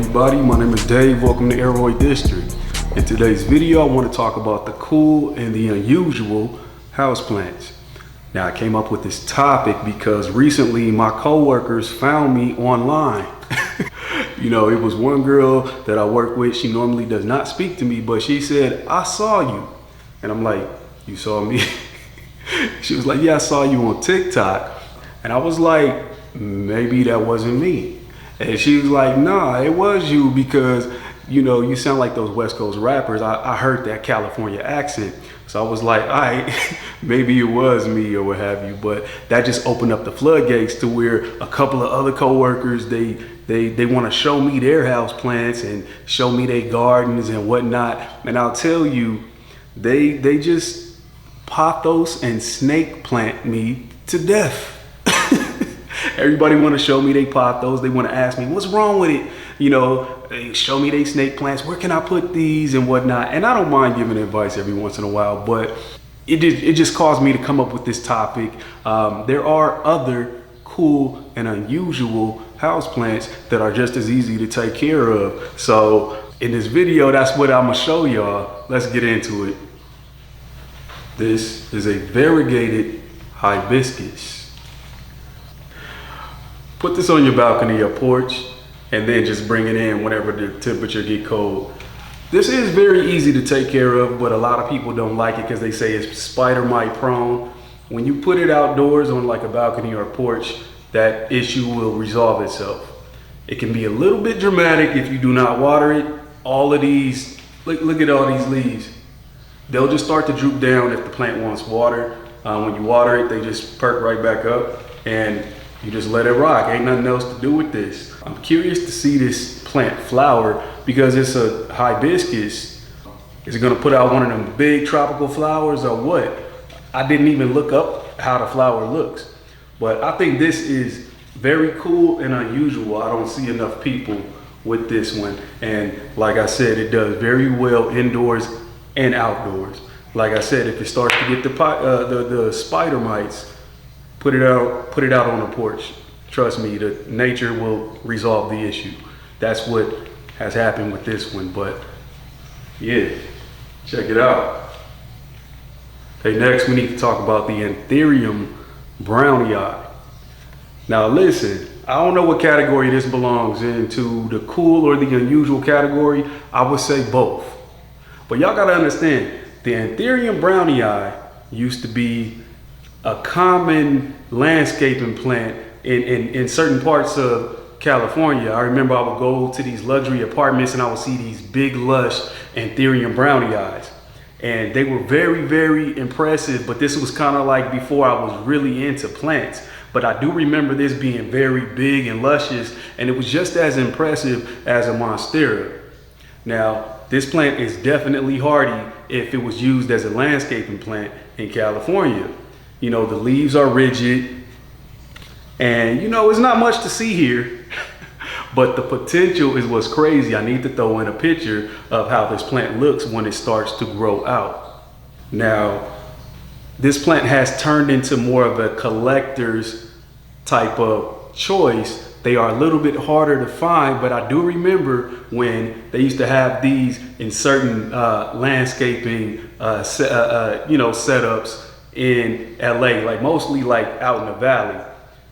everybody, my name is Dave. Welcome to Aroy District. In today's video, I want to talk about the cool and the unusual houseplants. Now, I came up with this topic because recently my coworkers found me online. You know, it was one girl that I work with. She normally does not speak to me, but she said, "I saw you." And I'm like, "You saw me?" She was like, "Yeah, I saw you on TikTok." And I was like, "Maybe that wasn't me." And she was like, "Nah, it was you because, you know, you sound like those West Coast rappers. I heard that California accent." So I was like, all right, maybe it was me or what have you. But that just opened up the floodgates to where a couple of other coworkers, they want to show me their house plants and show me their gardens and whatnot. And I'll tell you, they just pothos and snake plant me to death. Everybody want to show me they pothos. They want to ask me, what's wrong with it? You know, they show me they snake plants. Where can I put these and whatnot? And I don't mind giving advice every once in a while, but it just caused me to come up with this topic. There are other cool and unusual houseplants that are just as easy to take care of. So in this video, that's what I'm gonna show y'all. Let's get into it. This is a variegated hibiscus. Put this on your balcony or porch and then just bring it in whenever the temperature get cold. This is very easy to take care of, but a lot of people don't like it because they say it's spider mite prone. When you put it outdoors on like a balcony or a porch, that issue will resolve itself. It can be a little bit dramatic if you do not water it. All of these, look at all these leaves. They'll just start to droop down if the plant wants water. When you water it, they just perk right back up and you just let it rock. Ain't nothing else to do with this. I'm curious to see this plant flower because it's a hibiscus. Is it gonna put out one of them big tropical flowers or what? I didn't even look up how the flower looks. But I think this is very cool and unusual. I don't see enough people with this one. And like I said, it does very well indoors and outdoors. Like I said, if it starts to get the spider mites, put it out on the porch. Trust me, the nature will resolve the issue. That's what has happened with this one, but yeah, check it out. Okay, next we need to talk about the Anthurium brownii. Now listen, I don't know what category this belongs into, the cool or the unusual category. I would say both. But y'all gotta understand, the Anthurium brownii used to be a common landscaping plant in certain parts of California. I remember I would go to these luxury apartments and I would see these big lush Anthurium brownii. And they were very, very impressive, but this was kind of like before I was really into plants. But I do remember this being very big and luscious, and it was just as impressive as a monstera. Now, this plant is definitely hardy if it was used as a landscaping plant in California. You know, the leaves are rigid and, you know, it's not much to see here, but the potential is what's crazy. I need to throw in a picture of how this plant looks when it starts to grow out. Now, this plant has turned into more of a collector's type of choice. They are a little bit harder to find, but I do remember when they used to have these in certain landscaping setups in LA, like mostly like out in the valley.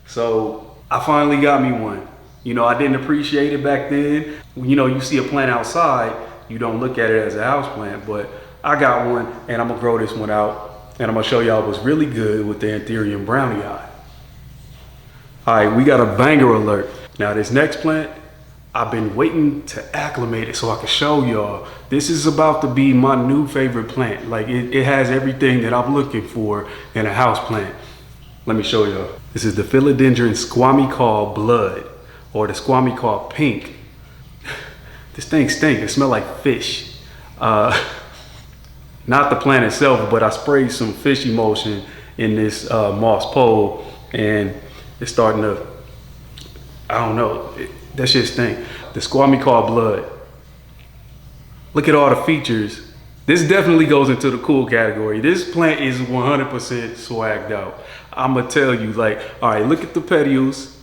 So I finally got me one. You know, I didn't appreciate it back then. You know, you see a plant outside, you don't look at it as a house plant, but I got one and I'm gonna grow this one out and I'm gonna show y'all what's really good with the Anthurium brownii. All right, we got a banger alert. Now this next plant, I've been waiting to acclimate it so I can show y'all. This is about to be my new favorite plant. Like it has everything that I'm looking for in a house plant. Let me show y'all. This is the Philodendron squamicaule blood, or the squamicaule pink. This thing stinks, it smells like fish. Not the plant itself, but I sprayed some fish emulsion in this moss pole and it's starting to, I don't know, that shit stink. The squamicaule blood. Look at all the features. This definitely goes into the cool category. This plant is 100% swagged out. I'm gonna tell you, like, all right, look at the petioles.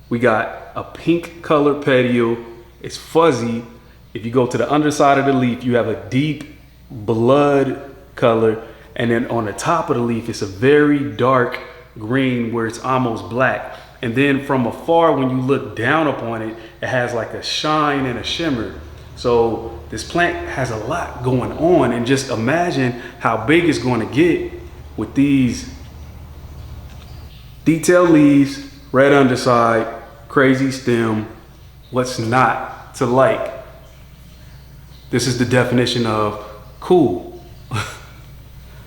We got a pink colored petiole it's fuzzy. If you go to the underside of the leaf, you have a deep blood color. And then on the top of the leaf, it's a very dark green where it's almost black. And then from afar, when you look down upon it, it has like a shine and a shimmer. So this plant has a lot going on, and just imagine how big it's going to get with these detailed leaves, red underside, crazy stem. What's not to like? This is the definition of cool.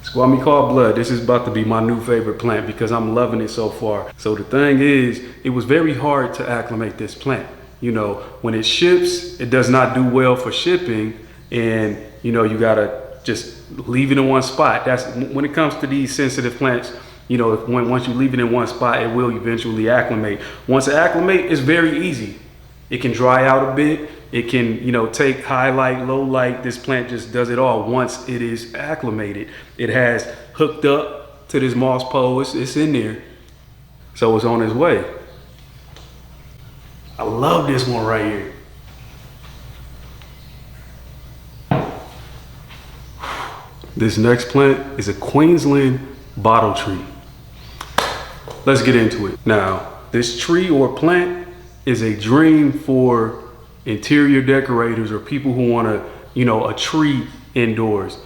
Squamicaule blood. This is about to be my new favorite plant because I'm loving it so far. So the thing is, it was very hard to acclimate this plant. You know, when it ships, it does not do well for shipping, and you know, you gotta just leave it in one spot. That's when it comes to these sensitive plants. You know, once you leave it in one spot, it will eventually acclimate. Once it acclimates, it's very easy. It can dry out a bit. It can, you know, take high light, low light. This plant just does it all once it is acclimated. It has hooked up to this moss pole. It's in there. So it's on its way. I love this one right here. This next plant is a Queensland bottle tree. Let's get into it. Now, this tree or plant is a dream for interior decorators or people who want to, you know, a tree indoors.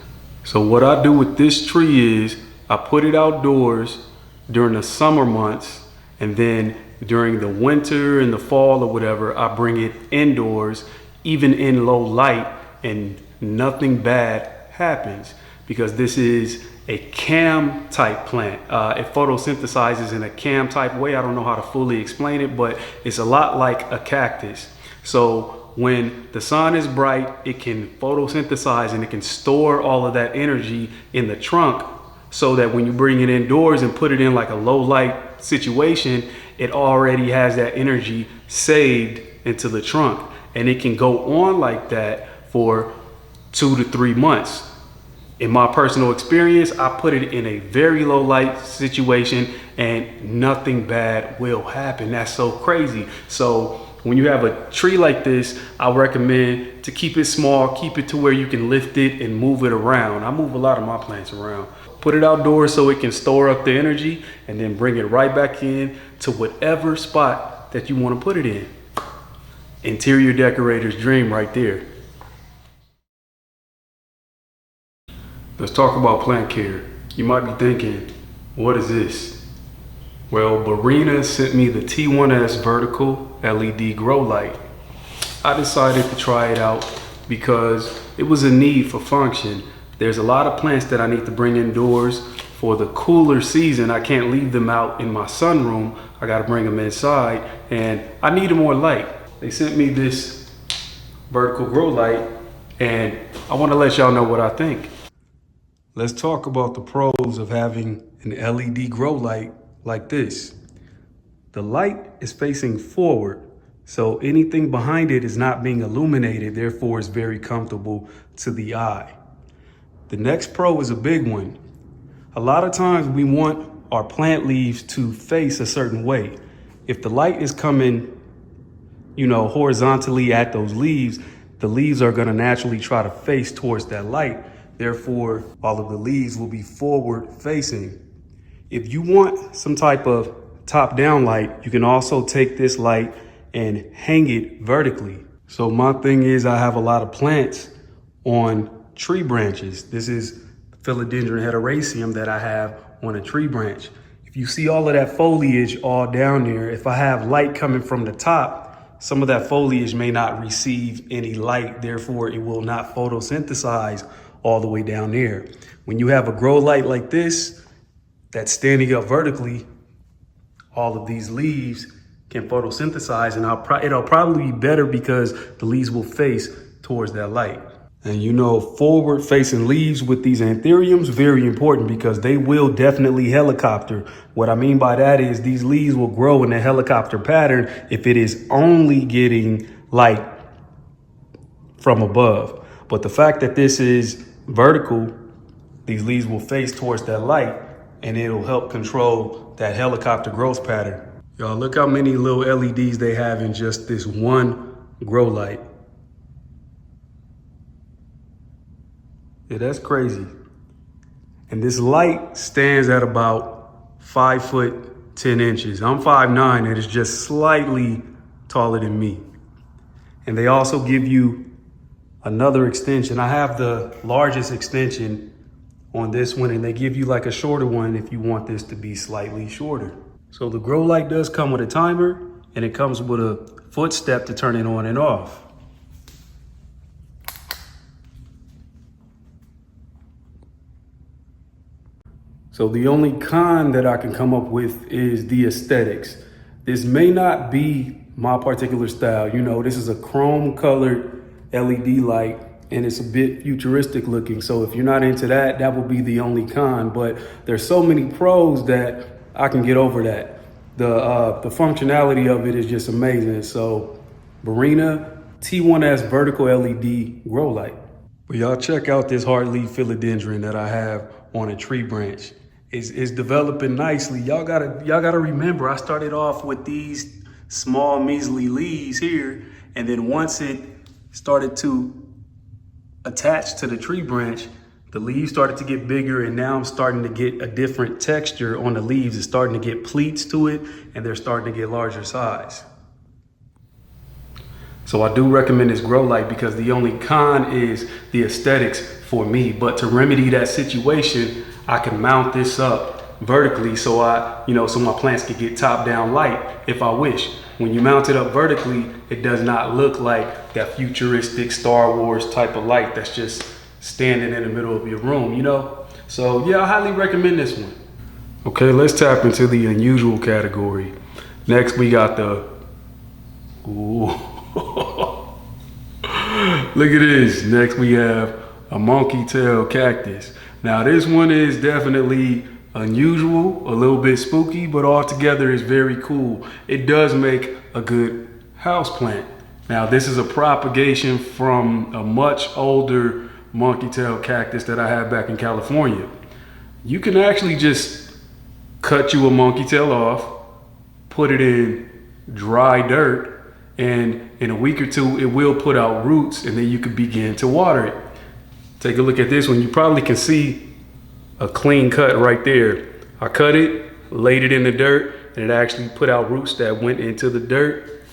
So what I do with this tree is I put it outdoors during the summer months, and then during the winter and the fall or whatever, I bring it indoors, even in low light, and nothing bad happens because this is a cam type plant. It photosynthesizes in a cam type way. I don't know how to fully explain it, but it's a lot like a cactus. So when the sun is bright, it can photosynthesize and it can store all of that energy in the trunk, so that when you bring it indoors and put it in like a low light situation, it already has that energy saved into the trunk, and it can go on like that for 2 to 3 months. In my personal experience, I put it in a very low light situation and nothing bad will happen. That's so crazy. So when you have a tree like this, I recommend to keep it small, keep it to where you can lift it and move it around. I move a lot of my plants around. Put it outdoors so it can store up the energy, and then bring it right back in to whatever spot that you want to put it in. Interior decorator's dream right there. Let's talk about plant care. You might be thinking, what is this? Well, Barina sent me the T1S vertical LED grow light. I decided to try it out because it was a need for function. There's a lot of plants that I need to bring indoors for the cooler season. I can't leave them out in my sunroom. I gotta bring them inside, and I need more light. They sent me this vertical grow light, and I wanna let y'all know what I think. Let's talk about the pros of having an LED grow light like this. The light is facing forward, so anything behind it is not being illuminated, therefore it's very comfortable to the eye. The next pro is a big one. A lot of times we want our plant leaves to face a certain way. If the light is coming, you know, horizontally at those leaves, the leaves are gonna naturally try to face towards that light. Therefore, all of the leaves will be forward facing. If you want some type of top-down light, you can also take this light and hang it vertically. So my thing is, I have a lot of plants on tree branches. This is Philodendron heteraceum that I have on a tree branch. If you see all of that foliage all down there, if I have light coming from the top, some of that foliage may not receive any light, therefore it will not photosynthesize all the way down there. When you have a grow light like this that's standing up vertically, all of these leaves can photosynthesize, and it'll probably be better because the leaves will face towards that light. And you know, forward facing leaves with these anthuriums, very important because they will definitely helicopter. What I mean by that is these leaves will grow in a helicopter pattern if it is only getting light from above. But the fact that this is vertical, these leaves will face towards that light, and it'll help control that helicopter growth pattern. Y'all, look how many little LEDs they have in just this one grow light. Yeah, that's crazy. And this light stands at about 5'10". I'm 5'9", and it's just slightly taller than me. And they also give you another extension. I have the largest extension on this one, and they give you like a shorter one if you want this to be slightly shorter. So the grow light does come with a timer, and it comes with a footstep to turn it on and off. So the only con that I can come up with is the aesthetics. This may not be my particular style. You know, this is a chrome colored LED light, and it's a bit futuristic looking. So if you're not into that, that will be the only con. But there's so many pros that I can get over that. The functionality of it is just amazing. So Barina T1S vertical LED grow light. But y'all check out this hardleaf philodendron that I have on a tree branch. It's developing nicely. Y'all gotta remember, I started off with these small measly leaves here, and then once it started to attach to the tree branch, the leaves started to get bigger, and now I'm starting to get a different texture on the leaves. It's starting to get pleats to it, and they're starting to get larger size. So I do recommend this grow light because the only con is the aesthetics for me. But to remedy that situation, I can mount this up vertically so my plants can get top down light if I wish. When you mount it up vertically, it does not look like that futuristic Star Wars type of light that's just standing in the middle of your room, you know? So yeah, I highly recommend this one. Okay, let's tap into the unusual category. Next, we got the, ooh. Look at this. Next, we have a monkey tail cactus. Now, this one is definitely unusual, a little bit spooky, but altogether is very cool. It does make a good house plant. Now, this is a propagation from a much older monkey tail cactus that I have back in California. You can actually just cut you a monkey tail off, put it in dry dirt, and in a week or two, it will put out roots, and then you can begin to water it. Take a look at this one. You probably can see a clean cut right there. I cut it, laid it in the dirt, and it actually put out roots that went into the dirt,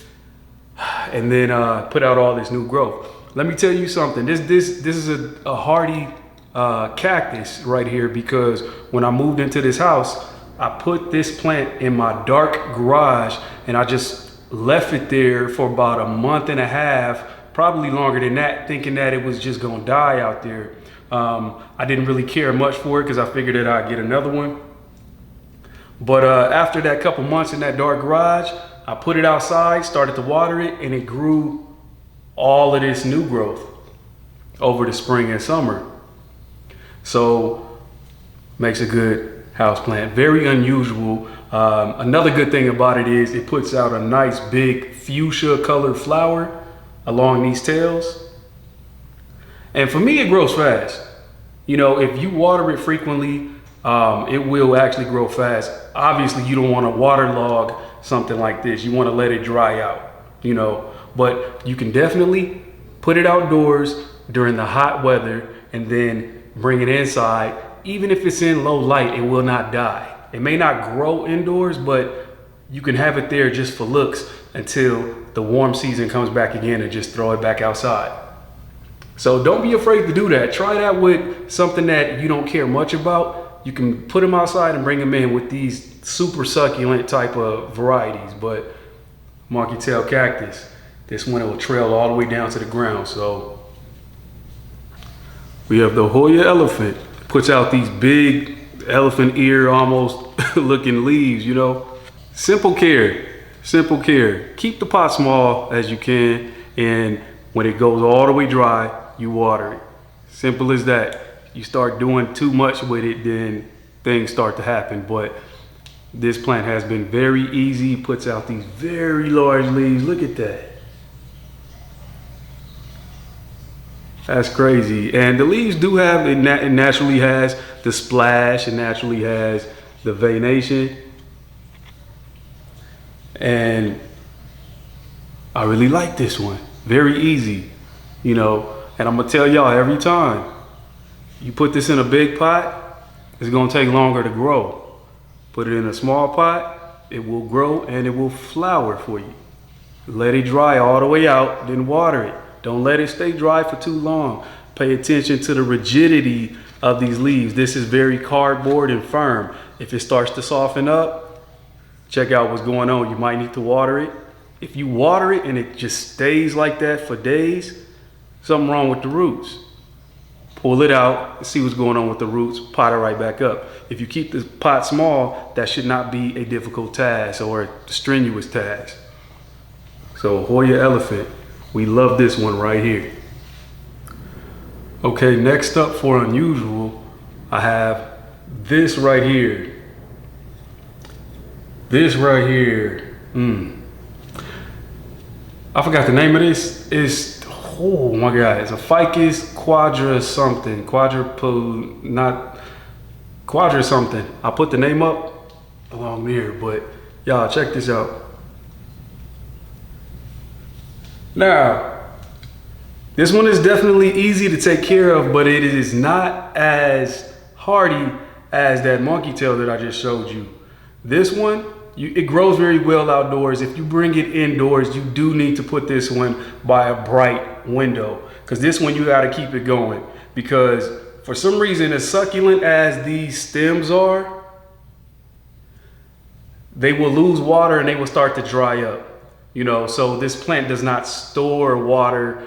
and then put out all this new growth. Let me tell you something. This is a hardy cactus right here, because when I moved into this house, I put this plant in my dark garage, and I just left it there for about a month and a half, probably longer than that, thinking that it was just gonna die out there. I didn't really care much for it because I figured that I'd get another one. But after that couple months in that dark garage, I put it outside, started to water it, and it grew all of this new growth over the spring and summer. So makes a good house plant. Very unusual. Another good thing about it is it puts out a nice big fuchsia colored flower along these tails. And for me, it grows fast. You know, if you water it frequently, it will actually grow fast. Obviously, you don't want to waterlog something like this. You want to let it dry out, you know, but you can definitely put it outdoors during the hot weather and then bring it inside. Even if it's in low light, it will not die. It may not grow indoors, but you can have it there just for looks until the warm season comes back again and just throw it back outside. So don't be afraid to do that. Try that with something that you don't care much about. You can put them outside and bring them in with these super succulent type of varieties. But monkey tail cactus, this one will trail all the way down to the ground. So we have the Hoya elephant. Puts out these big elephant ear almost looking leaves, you know. Simple care, simple care. Keep the pot small as you can, and when it goes all the way dry, you water it. Simple as that. You start doing too much with it, then things start to happen. But this plant has been very easy, puts out these very large leaves. Look at that. That's crazy. And the leaves do have, it naturally has the splash, it naturally has the veination. And I really like this one. Very easy, you know, and I'm gonna tell y'all every time, you put this in a big pot, it's gonna take longer to grow. Put it in a small pot, it will grow and it will flower for you. Let it dry all the way out, then water it. Don't let it stay dry for too long. Pay attention to the rigidity of these leaves. This is very cardboard and firm. If it starts to soften up, check out what's going on. You might need to water it. If you water it and it just stays like that for days, something wrong with the roots. Pull it out, see what's going on with the roots, pot it right back up. If you keep the pot small, that should not be a difficult task or a strenuous task. So Hoya elephant, we love this one right here. Okay, next up for unusual, I have this right here. This right here. I forgot the name of this. It's, oh my God, it's a ficus quadra something. Quadra something. I put the name up along there, but y'all check this out. Now, this one is definitely easy to take care of, but it is not as hardy as that monkey tail that I just showed you. This one, it grows very well outdoors. If you bring it indoors, you do need to put this one by a bright window, because this one you got to keep it going, because for some reason, as succulent as these stems are, they will lose water and they will start to dry up. You know, so this plant does not store water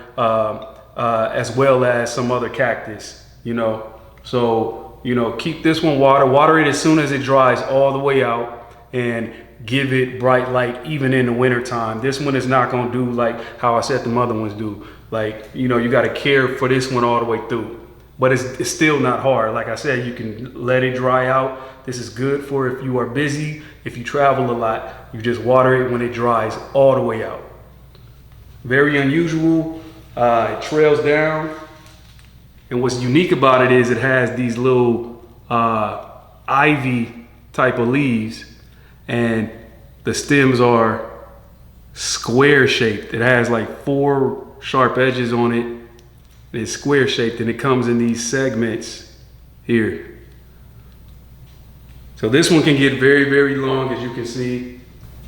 as well as some other cactus, you know. So, you know, keep this one water it as soon as it dries all the way out, and give it bright light even in the winter time. This one is not gonna do like how I said the other ones do. Like, you know, you gotta care for this one all the way through. But it's still not hard. Like I said, you can let it dry out. This is good for if you are busy, if you travel a lot, you just water it when it dries all the way out. Very unusual, it trails down. And what's unique about it is it has these little ivy type of leaves, and the stems are square shaped. It has like 4 sharp edges on it. It's square shaped, and it comes in these segments here. So this one can get very, very long, as you can see.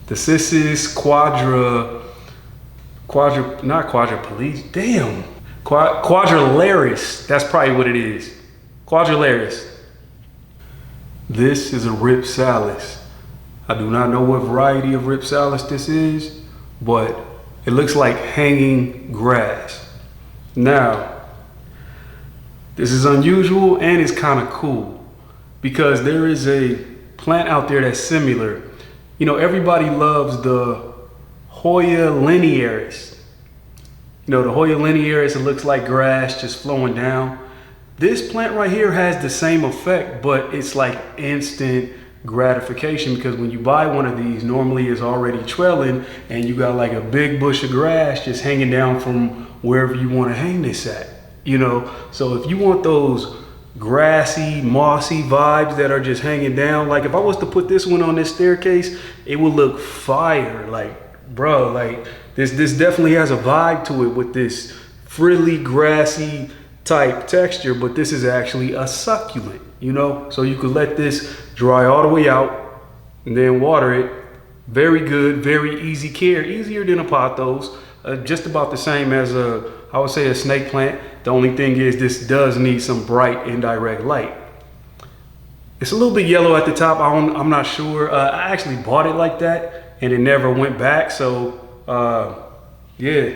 The Cissus quadrangularis. That's probably what it is. Quadrangularis. This is a Rhipsalis. I do not know what variety of Rhipsalis this is, but it looks like hanging grass. Now, this is unusual and it's kind of cool, because there is a plant out there that's similar. You know, everybody loves the Hoya linearis. You know, the Hoya linearis, it looks like grass just flowing down. This plant right here has the same effect, but it's like instant gratification, because when you buy one of these, normally it's already trailing and you got like a big bush of grass just hanging down from wherever you want to hang this at, you know. So if you want those grassy, mossy vibes that are just hanging down, like if I was to put this one on this staircase, it would look fire. Like, bro, like this definitely has a vibe to it with this frilly, grassy type texture, but this is actually a succulent, you know. So you could let this dry all the way out and then water it. Very good, very easy care, easier than a pothos. Just about the same as I would say a snake plant. The only thing is this does need some bright indirect light. It's a little bit yellow at the top. I'm not sure. I actually bought it like that and it never went back. So yeah,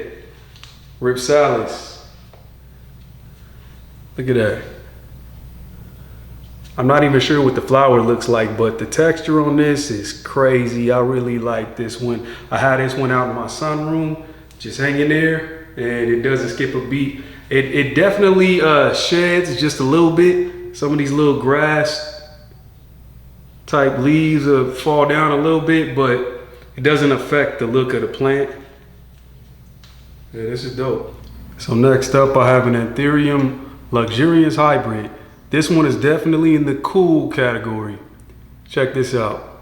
Rhipsalis. Look at that. I'm not even sure what the flower looks like, but the texture on this is crazy. I really like this one. I had this one out in my sunroom, just hanging there, and it doesn't skip a beat. It definitely sheds just a little bit. Some of these little grass type leaves fall down a little bit, but it doesn't affect the look of the plant. Yeah, this is dope. So next up, I have an Anthurium luxurians hybrid. This one is definitely in the cool category. Check this out.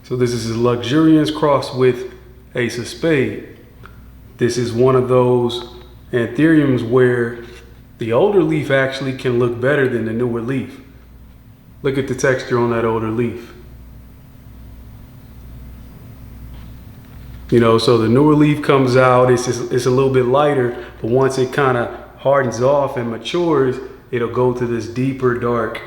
So this is a luxurians crossed with ace of spade. This is one of those anthuriums where the older leaf actually can look better than the newer leaf. Look at the texture on that older leaf. You know, so the newer leaf comes out, it's a little bit lighter, but once it kind of hardens off and matures, it'll go to this deeper dark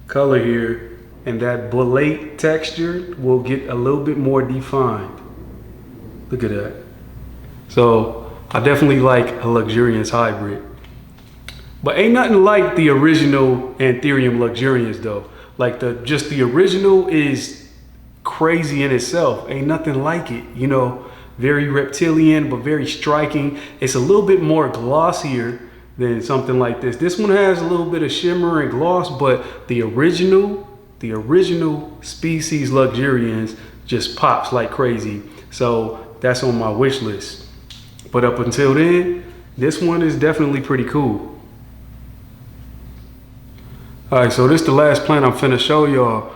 color here, and that bolete texture will get a little bit more defined. Look at that. So I definitely like a luxuriance hybrid. But ain't nothing like the original Anthurium luxuriance though. Like just the original is crazy in itself. Ain't nothing like it, you know, very reptilian, but very striking. It's a little bit more glossier than something like this. This one has a little bit of shimmer and gloss, but the original species luxurians just pops like crazy. So that's on my wish list. But up until then, this one is definitely pretty cool. All right, so this is the last plant I'm finna show y'all.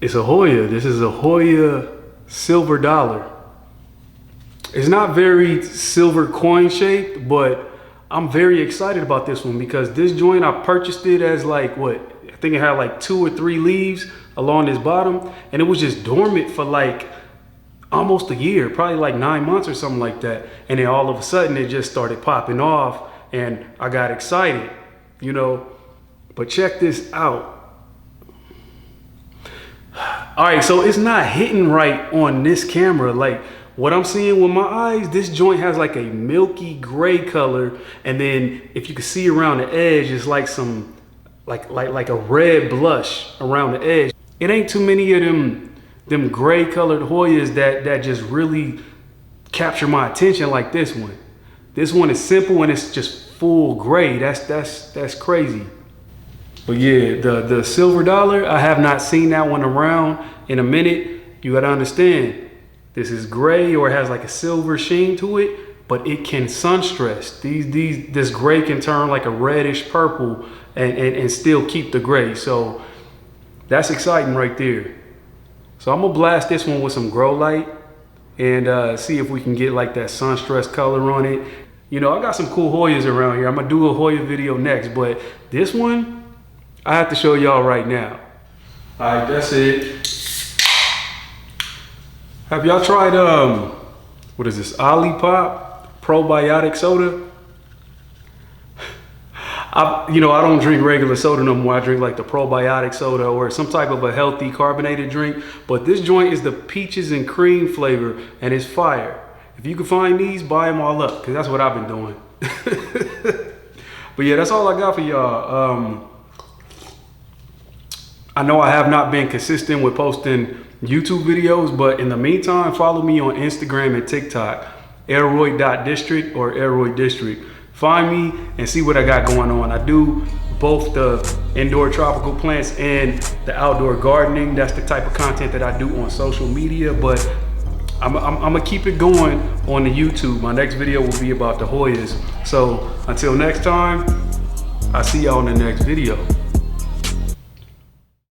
It's a Hoya. This is a Hoya silver dollar. It's not very silver coin shaped, but I'm very excited about this one because this joint, I purchased it as like what? I think it had like 2 or 3 leaves along this bottom, and it was just dormant for like almost a year, probably like 9 months or something like that. And then all of a sudden it just started popping off and I got excited, you know. But check this out. All right, so it's not hitting right on this camera. Like what I'm seeing with my eyes, this joint has like a milky gray color. And then if you can see around the edge, it's like some, like a red blush around the edge. It ain't too many of them gray colored Hoyas that just really capture my attention like this one. This one is simple and it's just full gray. That's crazy. But yeah, the silver dollar, I have not seen that one around in a minute. You gotta understand, this is gray or it has like a silver sheen to it, but it can sun stress. This gray can turn like a reddish purple and still keep the gray. So that's exciting right there. So I'm gonna blast this one with some grow light and see if we can get like that sun stress color on it. You know, I got some cool Hoyas around here. I'm gonna do a Hoya video next, but this one, I have to show y'all right now. All right, that's it. Have y'all tried, what is this, Olipop probiotic soda? I don't drink regular soda no more. I drink like the probiotic soda or some type of a healthy carbonated drink. But this joint is the peaches and cream flavor and it's fire. If you can find these, buy them all up because that's what I've been doing. But yeah, that's all I got for y'all. I know I have not been consistent with posting YouTube videos, but in the meantime, follow me on Instagram and TikTok, Elroy.district or Elroy District. Find me and see what I got going on. I do both the indoor tropical plants and the outdoor gardening. That's the type of content that I do on social media, but I'm gonna keep it going on the YouTube. My next video will be about the Hoyas. So until next time, I'll see y'all in the next video.